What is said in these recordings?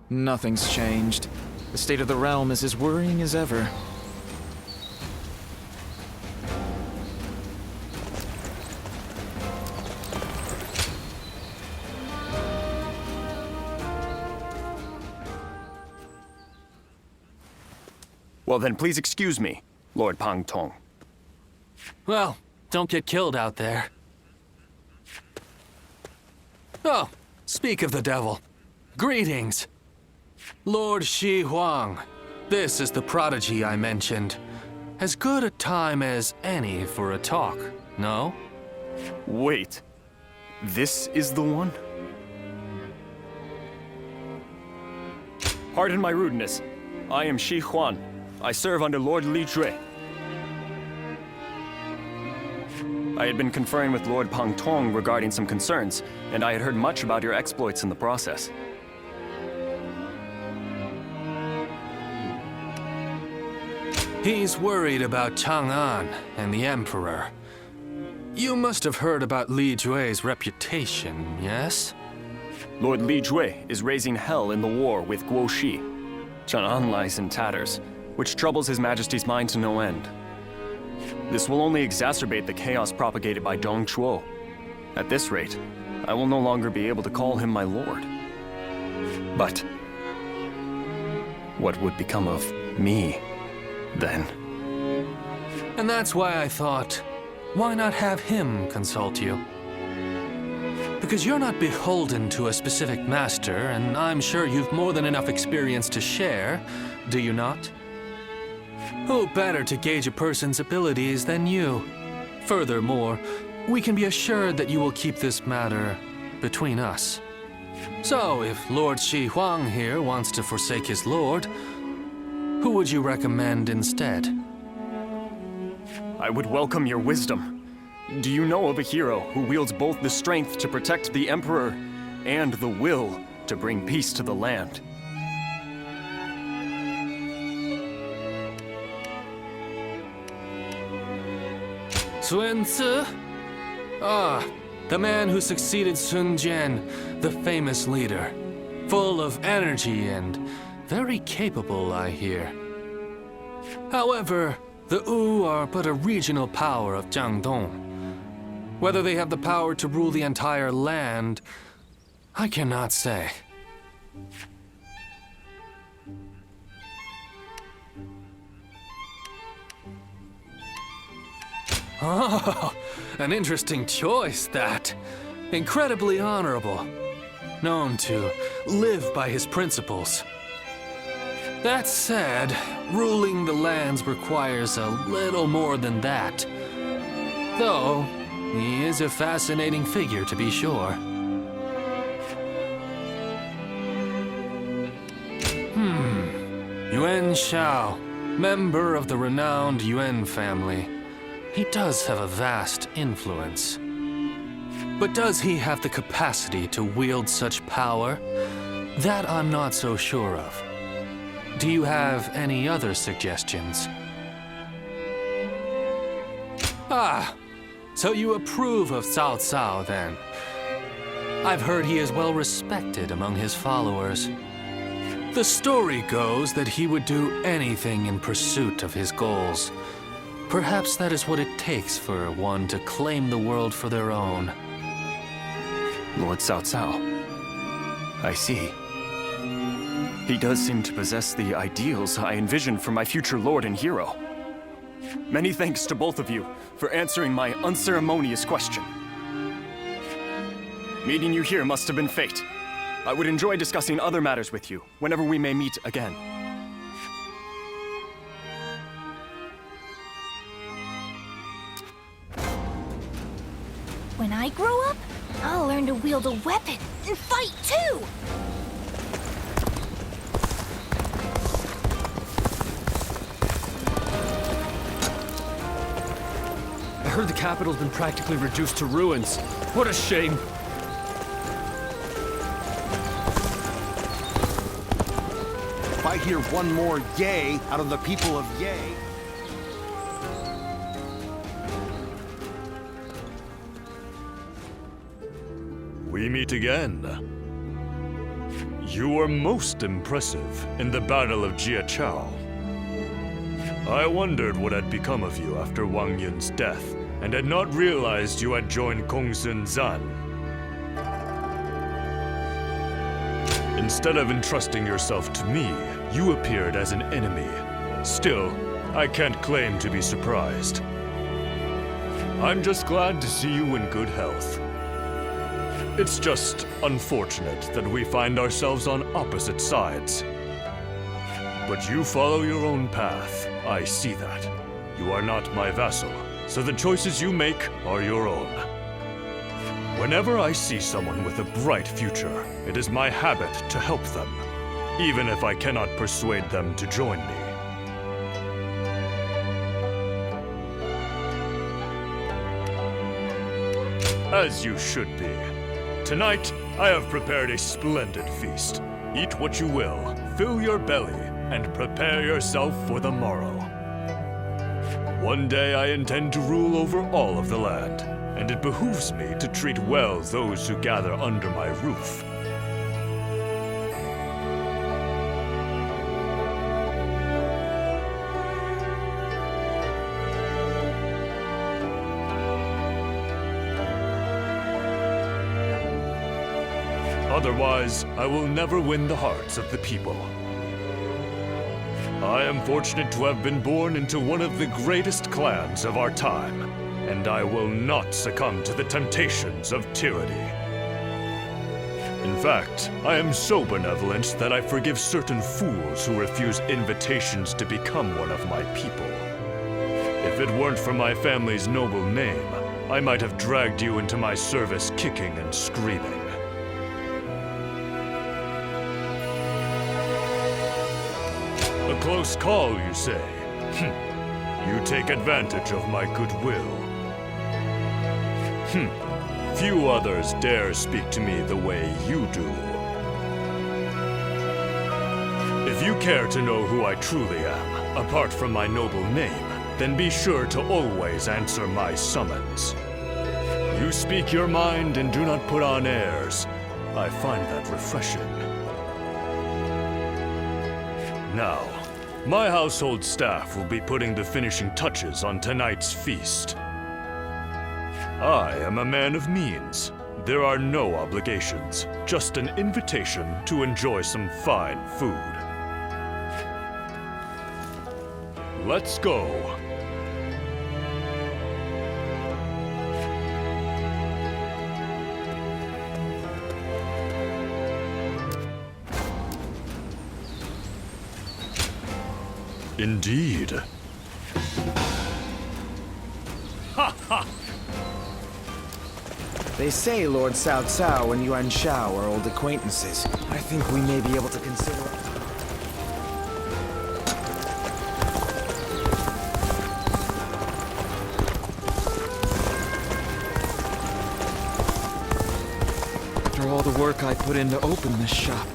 Nothing's changed. The state of the realm is as worrying as ever. Well then, please excuse me, Lord Pang Tong. Well, don't get killed out there. Oh, speak of the devil. Greetings. Lord Shi Huang. This is the prodigy I mentioned. As good a time as any for a talk, no? Wait. This is the one? Pardon my rudeness. I am Shi Huan. I serve under Lord Li Jue. I had been conferring with Lord Pang Tong regarding some concerns, and I had heard much about your exploits in the process. He's worried about Chang'an and the Emperor. You must have heard about Li Jue's reputation, yes? Lord Li Jue is raising hell in the war with Guo Shi. Chang'an lies in tatters, which troubles His Majesty's mind to no end. This will only exacerbate the chaos propagated by Dong Chuo. At this rate, I will no longer be able to call him my lord. But what would become of me then? And that's why I thought, why not have him consult you? Because you're not beholden to a specific master, and I'm sure you've more than enough experience to share, do you not? Who better to gauge a person's abilities than you? Furthermore, we can be assured that you will keep this matter between us. So, if Lord Shi Huang here wants to forsake his lord, who would you recommend instead? I would welcome your wisdom. Do you know of a hero who wields both the strength to protect the Emperor and the will to bring peace to the land? Sun Tzu? Ah, the man who succeeded Sun Jian, the famous leader. Full of energy and very capable, I hear. However, the Wu are but a regional power of Jiangdong. Whether they have the power to rule the entire land, I cannot say. Oh, an interesting choice, that. Incredibly honorable. Known to live by his principles. That said, ruling the lands requires a little more than that. Though, he is a fascinating figure to be sure. Yuan Shao, member of the renowned Yuan family. He does have a vast influence. But does he have the capacity to wield such power? That I'm not so sure of. Do you have any other suggestions? Ah, so you approve of Cao Cao then? I've heard he is well respected among his followers. The story goes that he would do anything in pursuit of his goals. Perhaps that is what it takes for one to claim the world for their own. Lord Cao Cao. I see. He does seem to possess the ideals I envisioned for my future lord and hero. Many thanks to both of you for answering my unceremonious question. Meeting you here must have been fate. I would enjoy discussing other matters with you whenever we may meet again. When I grow up, I'll learn to wield a weapon and fight too! I heard the capital's been practically reduced to ruins. What a shame. If I hear one more yay out of the people of Yay, We meet again. You were most impressive in the Battle of Jiachao. I wondered what had become of you after Wang Yun's death, and had not realized you had joined Kongsun Zan. Instead of entrusting yourself to me, you appeared as an enemy. Still, I can't claim to be surprised. I'm just glad to see you in good health. It's just unfortunate that we find ourselves on opposite sides. But you follow your own path. I see that. You are not my vassal, so the choices you make are your own. Whenever I see someone with a bright future, it is my habit to help them, even if I cannot persuade them to join me. As you should be. Tonight, I have prepared a splendid feast. Eat what you will, fill your belly, and prepare yourself for the morrow. One day I intend to rule over all of the land, and it behooves me to treat well those who gather under my roof. Otherwise, I will never win the hearts of the people. I am fortunate to have been born into one of the greatest clans of our time, and I will not succumb to the temptations of tyranny. In fact, I am so benevolent that I forgive certain fools who refuse invitations to become one of my people. If it weren't for my family's noble name, I might have dragged you into my service kicking and screaming. A close call, you say? You take advantage of my goodwill. Few others dare speak to me the way you do. If you care to know who I truly am, apart from my noble name, then be sure to always answer my summons. You speak your mind and do not put on airs. I find that refreshing. Now, my household staff will be putting the finishing touches on tonight's feast. I am a man of means. There are no obligations, just an invitation to enjoy some fine food. Let's go. Indeed. They say Lord Cao Cao and Yuan Shao are old acquaintances. I think we may be able to consider... After all the work I put in to open this shop.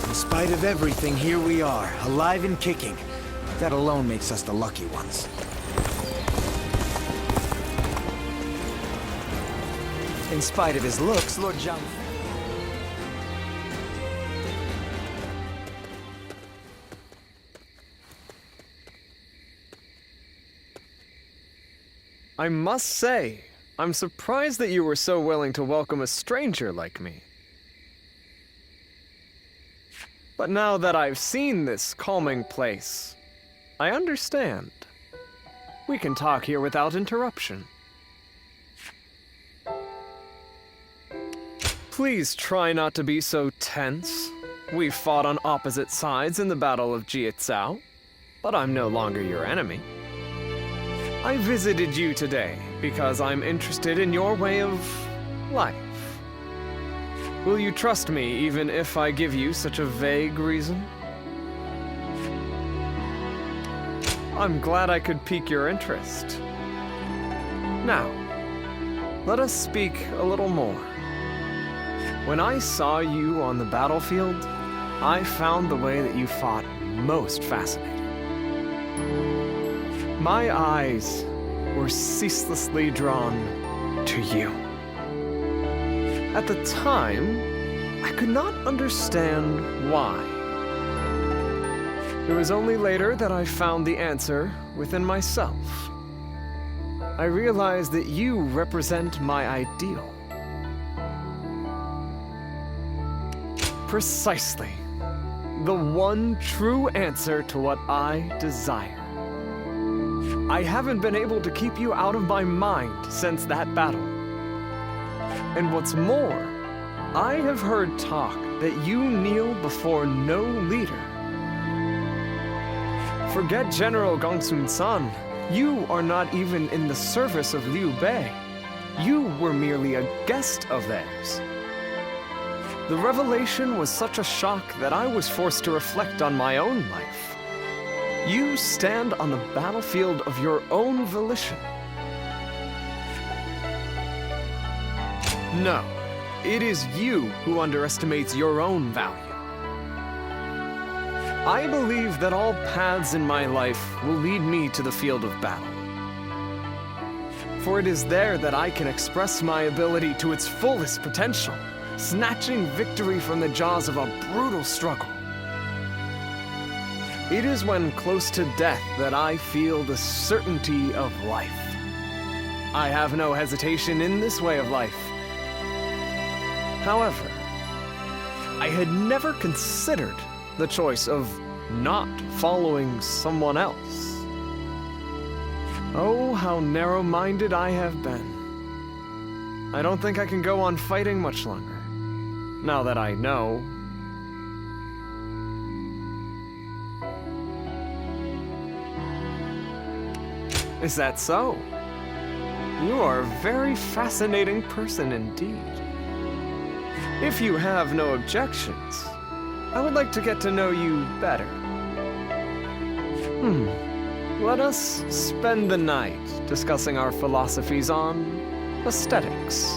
In spite of everything, here we are, alive and kicking. That alone makes us the lucky ones. In spite of his looks, Lord Zhang... I must say, I'm surprised that you were so willing to welcome a stranger like me. But now that I've seen this calming place, I understand. We can talk here without interruption. Please try not to be so tense. We fought on opposite sides in the Battle of Jiacao, but I'm no longer your enemy. I visited you today because I'm interested in your way of life. Will you trust me even if I give you such a vague reason? I'm glad I could pique your interest. Now, let us speak a little more. When I saw you on the battlefield, I found the way that you fought most fascinating. My eyes were ceaselessly drawn to you. At the time, I could not understand why. It was only later that I found the answer within myself. I realized that you represent my ideal. Precisely. The one true answer to what I desire. I haven't been able to keep you out of my mind since that battle. And what's more, I have heard talk that you kneel before no leader. Forget General Gongsun San. You are not even in the service of Liu Bei. You were merely a guest of theirs. The revelation was such a shock that I was forced to reflect on my own life. You stand on the battlefield of your own volition. No, it is you who underestimates your own value. I believe that all paths in my life will lead me to the field of battle. For it is there that I can express my ability to its fullest potential, snatching victory from the jaws of a brutal struggle. It is when close to death that I feel the certainty of life. I have no hesitation in this way of life. However, I had never considered the choice of not following someone else. Oh, how narrow-minded I have been. I don't think I can go on fighting much longer, now that I know. Is that so? You are a very fascinating person indeed. If you have no objections, I would like to get to know you better. Let us spend the night discussing our philosophies on aesthetics.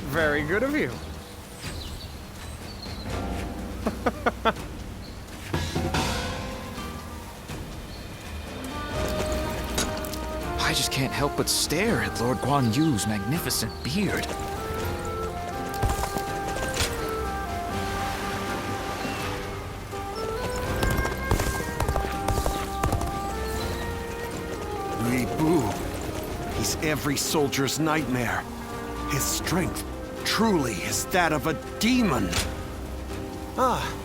Very good of you. I just can't help but stare at Lord Guan Yu's magnificent beard. Li Bu. He's every soldier's nightmare. His strength truly is that of a demon. Ah.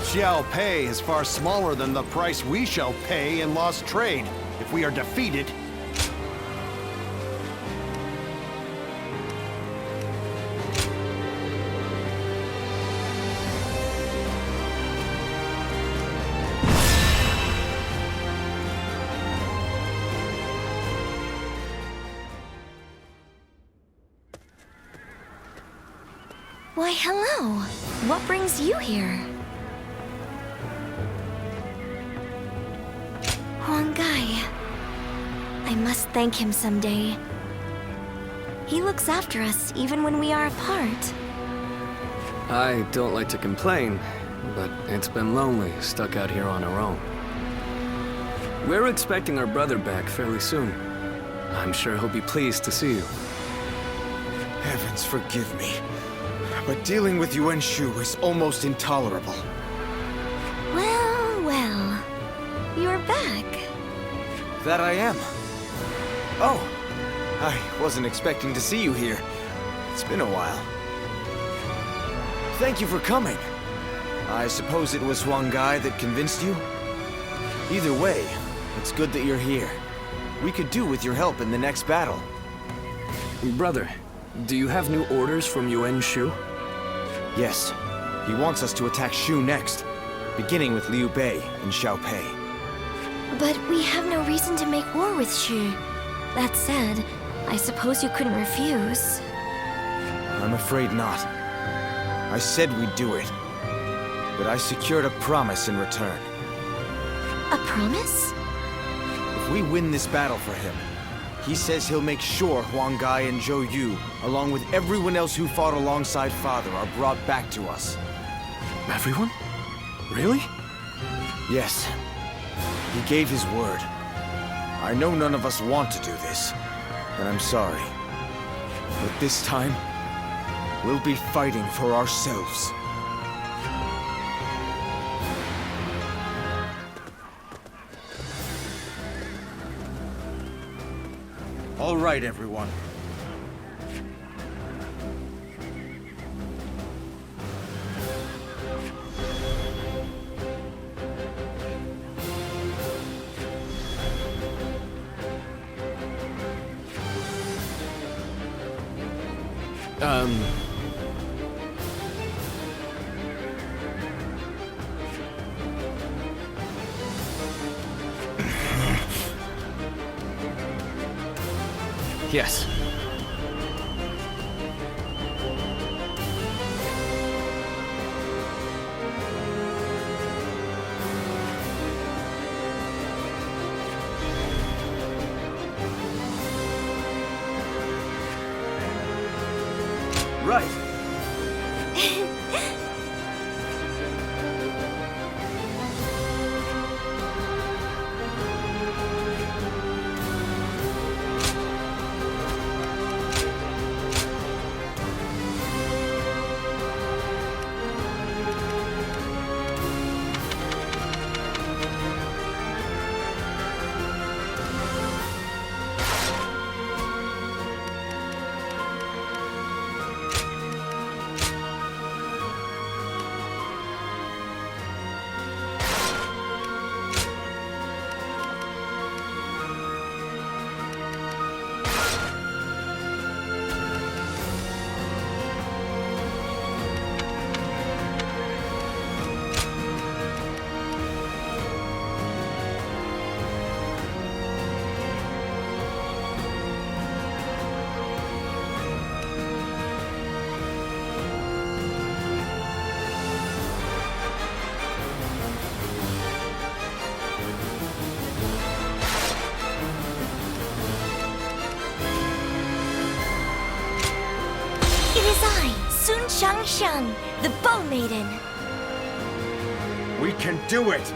Xiao Pei is far smaller than the price we shall pay in lost trade if we are defeated. Why, hello. What brings you here? Huang Gai. I must thank him someday. He looks after us even when we are apart. I don't like to complain, but it's been lonely, stuck out here on our own. We're expecting our brother back fairly soon. I'm sure he'll be pleased to see you. Heavens forgive me, but dealing with Yuan Shu is almost intolerable. Well, well. You're back. That I am. Oh, I wasn't expecting to see you here. It's been a while. Thank you for coming. I suppose it was Huang Gai that convinced you? Either way, it's good that you're here. We could do with your help in the next battle. Brother, do you have new orders from Yuan Shu? Yes. He wants us to attack Shu next. beginning with Liu Bei and Xiao Pei. But we have no reason to make war with Shi. That said, I suppose you couldn't refuse. I'm afraid not. I said we'd do it. But I secured a promise in return. A promise? If we win this battle for him, he says he'll make sure Huang Gai and Zhou Yu, along with everyone else who fought alongside Father, are brought back to us. Everyone? Really? Yes. He gave his word. I know none of us want to do this, and I'm sorry. But this time, we'll be fighting for ourselves. All right, everyone. Yes. Right. It is I, Sun Shang, the Bow Maiden. We can do it!